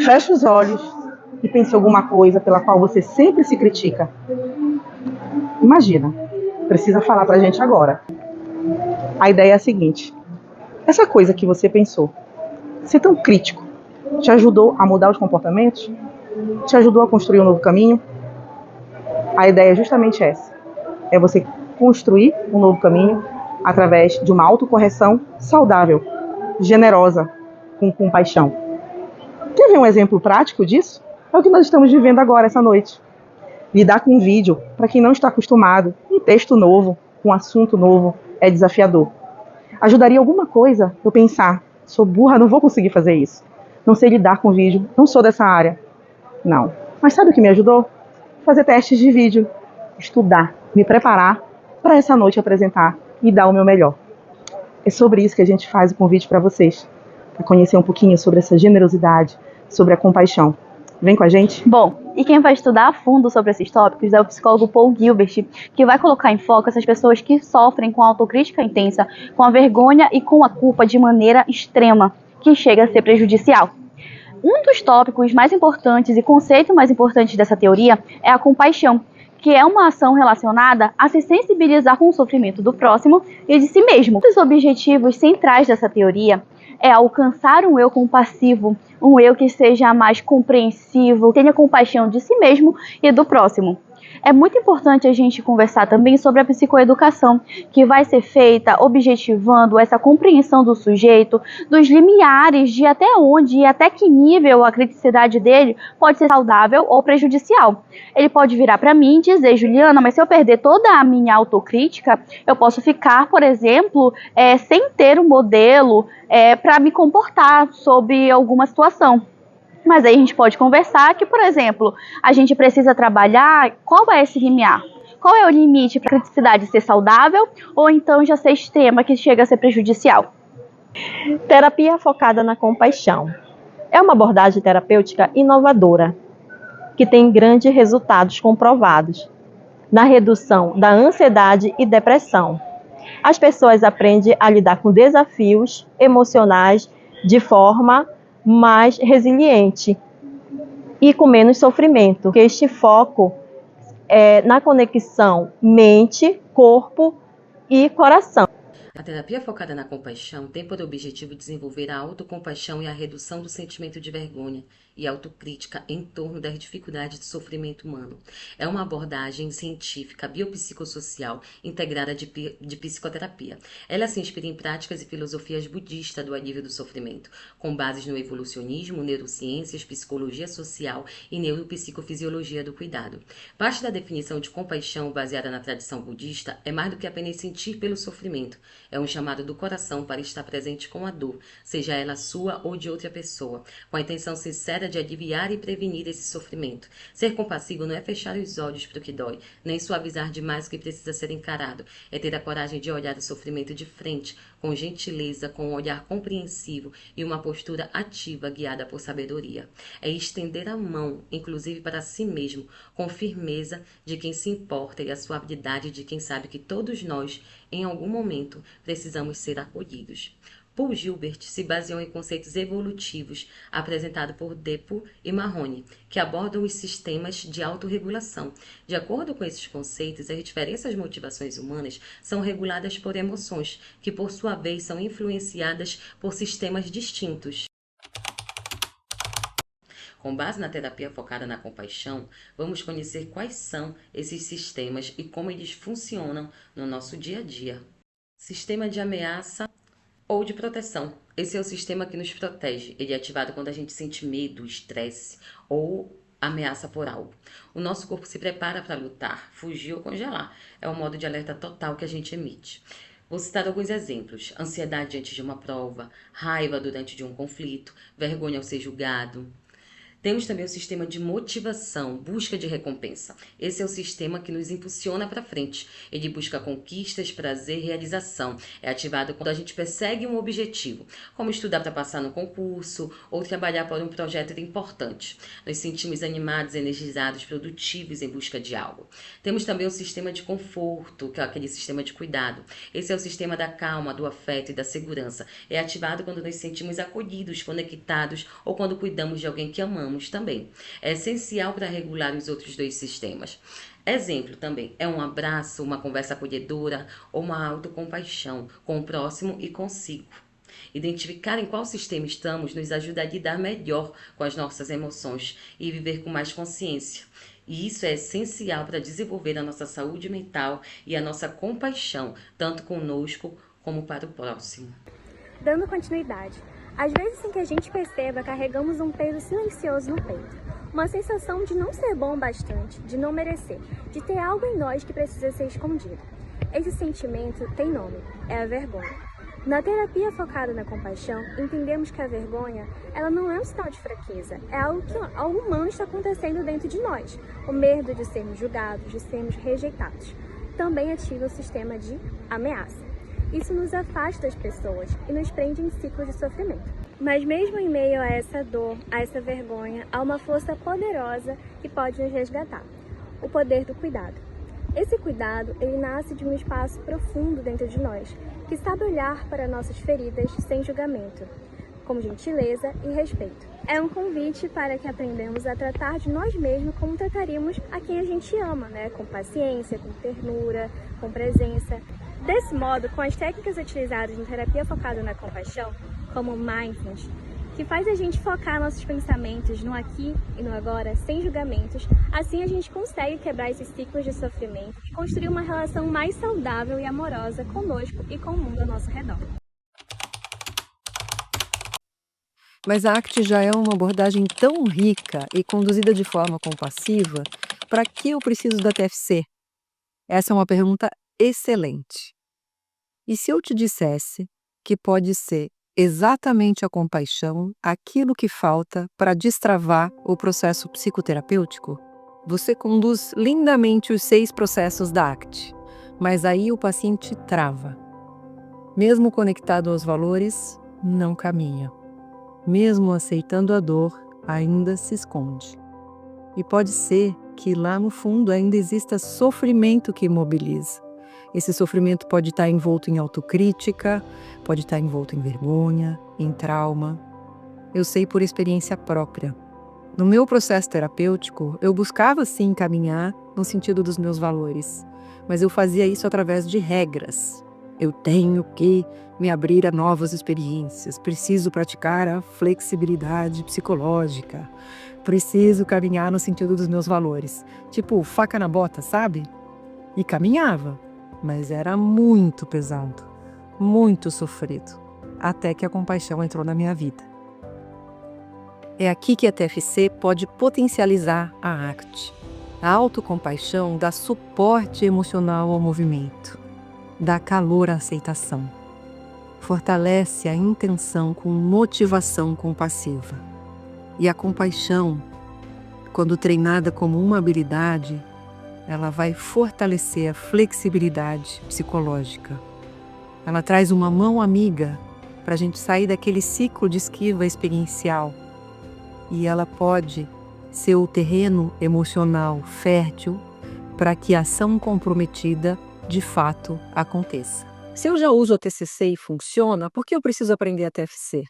Feche os olhos e pense em alguma coisa pela qual você sempre se critica. Imagina, precisa falar pra gente agora. A ideia é a seguinte: essa coisa que você pensou, ser tão crítico, te ajudou a mudar os comportamentos? Te ajudou a construir um novo caminho? A ideia é justamente essa. É você construir um novo caminho através de uma autocorreção saudável, generosa, com compaixão. Quer ver um exemplo prático disso? É o que nós estamos vivendo agora, essa noite. Lidar com um vídeo, para quem não está acostumado, um texto novo, um assunto novo, é desafiador. Ajudaria alguma coisa eu pensar, sou burra, não vou conseguir fazer isso. Não sei lidar com vídeo, não sou dessa área. Não. Mas sabe o que me ajudou? Fazer testes de vídeo, estudar, me preparar para essa noite apresentar e dar o meu melhor. É sobre isso que a gente faz o convite para vocês, para conhecer um pouquinho sobre essa generosidade, sobre a compaixão. Vem com a gente? Bom, e quem vai estudar a fundo sobre esses tópicos é o psicólogo Paul Gilbert, que vai colocar em foco essas pessoas que sofrem com a autocrítica intensa, com a vergonha e com a culpa de maneira extrema, que chega a ser prejudicial. Um dos tópicos mais importantes e conceito mais importante dessa teoria é a compaixão, que é uma ação relacionada a se sensibilizar com o sofrimento do próximo e de si mesmo. Um dos objetivos centrais dessa teoria é alcançar um eu compassivo, um eu que seja mais compreensivo, tenha compaixão de si mesmo e do próximo. É muito importante a gente conversar também sobre a psicoeducação, que vai ser feita objetivando essa compreensão do sujeito, dos limiares de até onde e até que nível a criticidade dele pode ser saudável ou prejudicial. Ele pode virar para mim e dizer: Juliana, mas se eu perder toda a minha autocrítica, eu posso ficar, por exemplo, sem ter um modelo para me comportar sobre alguma situação. Mas aí a gente pode conversar que, por exemplo, a gente precisa trabalhar qual é esse limiar. Qual é o limite para a criticidade ser saudável ou então já ser extrema, que chega a ser prejudicial? Terapia focada na compaixão. É uma abordagem terapêutica inovadora, que tem grandes resultados comprovados na redução da ansiedade e depressão. As pessoas aprendem a lidar com desafios emocionais de forma mais resiliente e com menos sofrimento. Este foco é na conexão mente, corpo e coração. A terapia focada na compaixão tem por objetivo desenvolver a autocompaixão e a redução do sentimento de vergonha e autocrítica em torno das dificuldades do sofrimento humano. É uma abordagem científica, biopsicossocial, integrada de psicoterapia. Ela se inspira em práticas e filosofias budistas do alívio do sofrimento, com bases no evolucionismo, neurociências, psicologia social e neuropsicofisiologia do cuidado. Parte da definição de compaixão baseada na tradição budista é mais do que apenas sentir pelo sofrimento. É um chamado do coração para estar presente com a dor, seja ela sua ou de outra pessoa, com a intenção sincera de aliviar e prevenir esse sofrimento. Ser compassivo não é fechar os olhos para o que dói, nem suavizar demais o que precisa ser encarado. É ter a coragem de olhar o sofrimento de frente, com gentileza, com um olhar compreensivo e uma postura ativa guiada por sabedoria. É estender a mão, inclusive para si mesmo, com firmeza de quem se importa e a suavidade de quem sabe que todos nós, em algum momento, precisamos ser acolhidos. Paul Gilbert se baseou em conceitos evolutivos apresentados por Depot e Mahoney, que abordam os sistemas de autorregulação. De acordo com esses conceitos, as diferentes motivações humanas são reguladas por emoções, que por sua vez são influenciadas por sistemas distintos. Com base na terapia focada na compaixão, vamos conhecer quais são esses sistemas e como eles funcionam no nosso dia a dia. Sistema de ameaça ou de proteção. Esse é o sistema que nos protege. Ele é ativado quando a gente sente medo, estresse ou ameaça por algo. O nosso corpo se prepara para lutar, fugir ou congelar. É o modo de alerta total que a gente emite. Vou citar alguns exemplos: ansiedade antes de uma prova, raiva durante de um conflito, vergonha ao ser julgado. Temos também o sistema de motivação, busca de recompensa. Esse é o sistema que nos impulsiona para frente. Ele busca conquistas, prazer e realização. É ativado quando a gente persegue um objetivo, como estudar para passar no concurso ou trabalhar para um projeto importante. Nos sentimos animados, energizados, produtivos em busca de algo. Temos também o sistema de conforto, que é aquele sistema de cuidado. Esse é o sistema da calma, do afeto e da segurança. É ativado quando nos sentimos acolhidos, conectados ou quando cuidamos de alguém que amamos também. É essencial para regular os outros dois sistemas. Exemplo também é um abraço, uma conversa acolhedora ou uma autocompaixão com o próximo e consigo. Identificar em qual sistema estamos nos ajuda a lidar melhor com as nossas emoções e viver com mais consciência. E isso é essencial para desenvolver a nossa saúde mental e a nossa compaixão, tanto conosco como para o próximo. Dando continuidade, às vezes sem que a gente perceba, carregamos um peso silencioso no peito. Uma sensação de não ser bom o bastante, de não merecer, de ter algo em nós que precisa ser escondido. Esse sentimento tem nome, é a vergonha. Na terapia focada na compaixão, entendemos que a vergonha, ela não é um sinal de fraqueza, é algo que algo humano está acontecendo dentro de nós. O medo de sermos julgados, de sermos rejeitados. Também ativa o sistema de ameaça. Isso nos afasta das pessoas e nos prende em ciclos de sofrimento. Mas mesmo em meio a essa dor, a essa vergonha, há uma força poderosa que pode nos resgatar. O poder do cuidado. Esse cuidado, ele nasce de um espaço profundo dentro de nós, que sabe olhar para nossas feridas sem julgamento, com gentileza e respeito. É um convite para que aprendamos a tratar de nós mesmos como trataríamos a quem a gente ama, né? Com paciência, com ternura, com presença. Desse modo, com as técnicas utilizadas em terapia focada na compaixão, como o mindfulness, que faz a gente focar nossos pensamentos no aqui e no agora, sem julgamentos, assim a gente consegue quebrar esses ciclos de sofrimento e construir uma relação mais saudável e amorosa conosco e com o mundo ao nosso redor. Mas a ACT já é uma abordagem tão rica e conduzida de forma compassiva, para que eu preciso da TFC? Essa é uma pergunta excelente. E se eu te dissesse que pode ser exatamente a compaixão aquilo que falta para destravar o processo psicoterapêutico? Você conduz lindamente os 6 processos da ACT, mas aí o paciente trava. Mesmo conectado aos valores, não caminha. Mesmo aceitando a dor, ainda se esconde. E pode ser que lá no fundo ainda exista sofrimento que imobiliza. Esse sofrimento pode estar envolto em autocrítica, pode estar envolto em vergonha, em trauma. Eu sei por experiência própria. No meu processo terapêutico, eu buscava sim caminhar no sentido dos meus valores, mas eu fazia isso através de regras. Eu tenho que me abrir a novas experiências, preciso praticar a flexibilidade psicológica, preciso caminhar no sentido dos meus valores. Tipo, faca na bota, sabe? E caminhava, mas era muito pesado, muito sofrido, até que a compaixão entrou na minha vida. É aqui que a TFC pode potencializar a ACT. A autocompaixão dá suporte emocional ao movimento, dá calor à aceitação, fortalece a intenção com motivação compassiva. E a compaixão, quando treinada como uma habilidade, ela vai fortalecer a flexibilidade psicológica. Ela traz uma mão amiga para a gente sair daquele ciclo de esquiva experiencial. E ela pode ser o terreno emocional fértil para que a ação comprometida de fato aconteça. Se eu já uso a TCC e funciona, por que eu preciso aprender a TFC?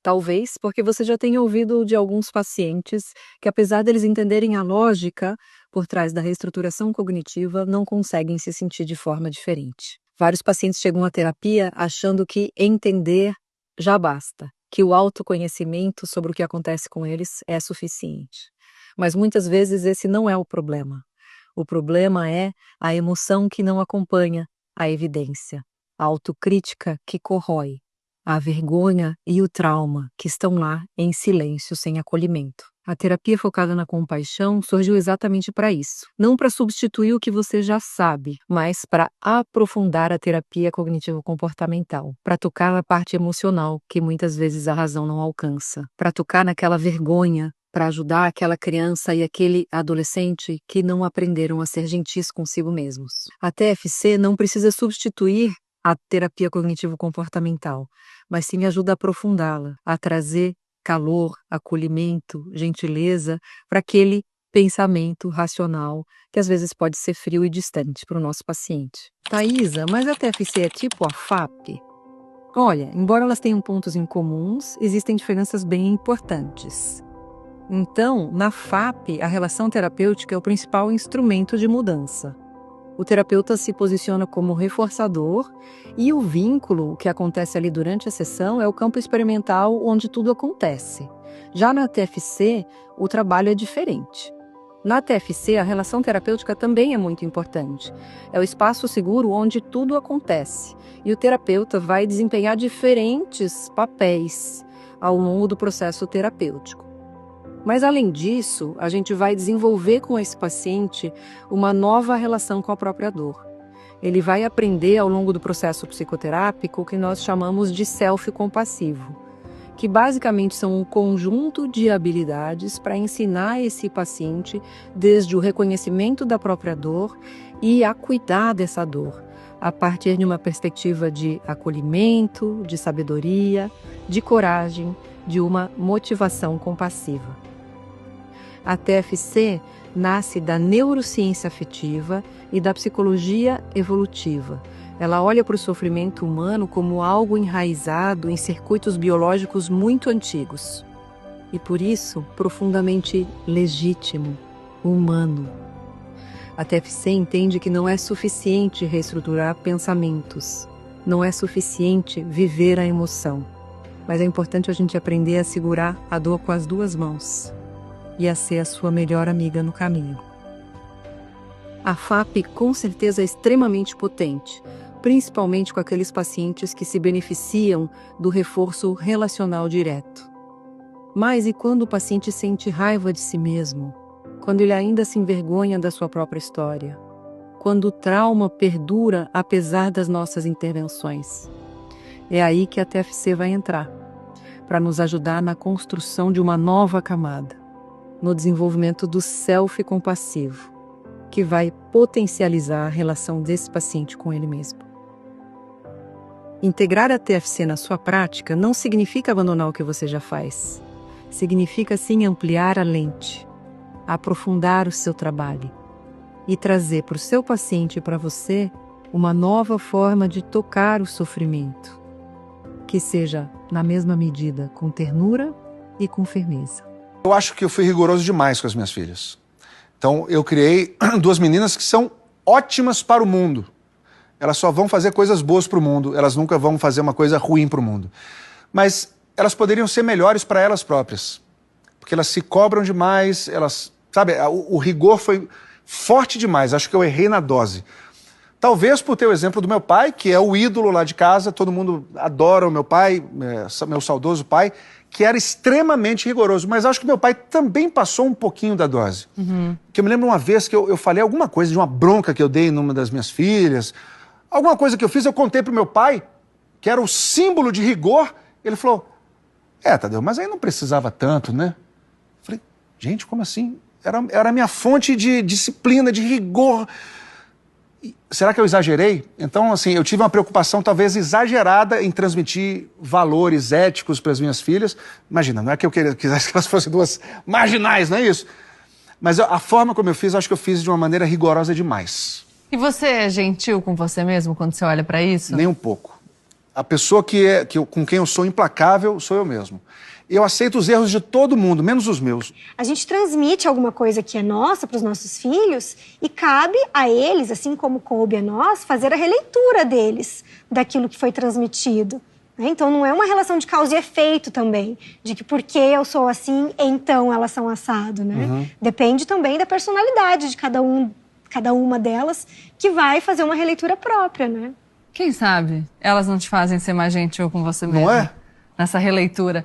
Talvez porque você já tenha ouvido de alguns pacientes que, apesar deles entenderem a lógica por trás da reestruturação cognitiva, não conseguem se sentir de forma diferente. Vários pacientes chegam à terapia achando que entender já basta, que o autoconhecimento sobre o que acontece com eles é suficiente. Mas muitas vezes esse não é o problema. O problema é a emoção que não acompanha a evidência, a autocrítica que corrói, a vergonha e o trauma que estão lá em silêncio sem acolhimento. A terapia focada na compaixão surgiu exatamente para isso. Não para substituir o que você já sabe, mas para aprofundar a terapia cognitivo-comportamental, para tocar na parte emocional que muitas vezes a razão não alcança, para tocar naquela vergonha, para ajudar aquela criança e aquele adolescente que não aprenderam a ser gentis consigo mesmos. A TFC não precisa substituir a terapia cognitivo-comportamental, mas sim ajuda a aprofundá-la, a trazer calor, acolhimento, gentileza para aquele pensamento racional que às vezes pode ser frio e distante para o nosso paciente. Thaisa, mas a TFC é tipo a FAP? Olha, embora elas tenham pontos em comuns, existem diferenças bem importantes. Então, na FAP, a relação terapêutica é o principal instrumento de mudança. O terapeuta se posiciona como reforçador e o vínculo que acontece ali durante a sessão é o campo experimental onde tudo acontece. Já na TFC, o trabalho é diferente. Na TFC, a relação terapêutica também é muito importante. É o espaço seguro onde tudo acontece. E o terapeuta vai desempenhar diferentes papéis ao longo do processo terapêutico. Mas, além disso, a gente vai desenvolver com esse paciente uma nova relação com a própria dor. Ele vai aprender ao longo do processo psicoterápico o que nós chamamos de self-compassivo, que basicamente são um conjunto de habilidades para ensinar esse paciente desde o reconhecimento da própria dor e a cuidar dessa dor, a partir de uma perspectiva de acolhimento, de sabedoria, de coragem, de uma motivação compassiva. A TFC nasce da neurociência afetiva e da psicologia evolutiva. Ela olha para o sofrimento humano como algo enraizado em circuitos biológicos muito antigos. E por isso, profundamente legítimo, humano. A TFC entende que não é suficiente reestruturar pensamentos. Não é suficiente viver a emoção. Mas é importante a gente aprender a segurar a dor com as duas mãos e a ser a sua melhor amiga no caminho. A FAP com certeza é extremamente potente, principalmente com aqueles pacientes que se beneficiam do reforço relacional direto. Mas e quando o paciente sente raiva de si mesmo? Quando ele ainda se envergonha da sua própria história? Quando o trauma perdura apesar das nossas intervenções? É aí que a TFC vai entrar, para nos ajudar na construção de uma nova camada, no desenvolvimento do self-compassivo, que vai potencializar a relação desse paciente com ele mesmo. Integrar a TFC na sua prática não significa abandonar o que você já faz. Significa sim ampliar a lente, aprofundar o seu trabalho e trazer para o seu paciente e para você uma nova forma de tocar o sofrimento, que seja, na mesma medida, com ternura e com firmeza. Eu acho que eu fui rigoroso demais com as minhas filhas. Então, eu criei duas meninas que são ótimas para o mundo. Elas só vão fazer coisas boas para o mundo, elas nunca vão fazer uma coisa ruim para o mundo. Mas elas poderiam ser melhores para elas próprias, porque elas se cobram demais, elas, sabe, o rigor foi forte demais, acho que eu errei na dose. Talvez por ter o exemplo do meu pai, que é o ídolo lá de casa, todo mundo adora o meu pai, meu saudoso pai, que era extremamente rigoroso, mas acho que meu pai também passou um pouquinho da dose. Que eu me lembro uma vez que eu falei alguma coisa de uma bronca que eu dei numa das minhas filhas, alguma coisa que eu fiz, eu contei pro meu pai, que era o símbolo de rigor, ele falou, Tadeu, mas aí não precisava tanto, né? Eu falei, gente, como assim? Era a minha fonte de disciplina, de rigor. Será que eu exagerei? Então, assim, eu tive uma preocupação talvez exagerada em transmitir valores éticos para as minhas filhas. Imagina, não é que eu quisesse que elas fossem duas marginais, não é isso? Mas a forma como eu fiz, acho que eu fiz de uma maneira rigorosa demais. E você é gentil com você mesmo quando você olha para isso? Nem um pouco. A pessoa com quem eu sou implacável sou eu mesmo. Eu aceito os erros de todo mundo, menos os meus. A gente transmite alguma coisa que é nossa para os nossos filhos e cabe a eles, assim como coube a nós, fazer a releitura deles, daquilo que foi transmitido. Então não é uma relação de causa e efeito também, de que porque eu sou assim, então elas são assado, né? Depende também da personalidade de cada uma delas, que vai fazer uma releitura própria, né? Quem sabe elas não te fazem ser mais gentil com você mesmo? Não é? Nessa releitura.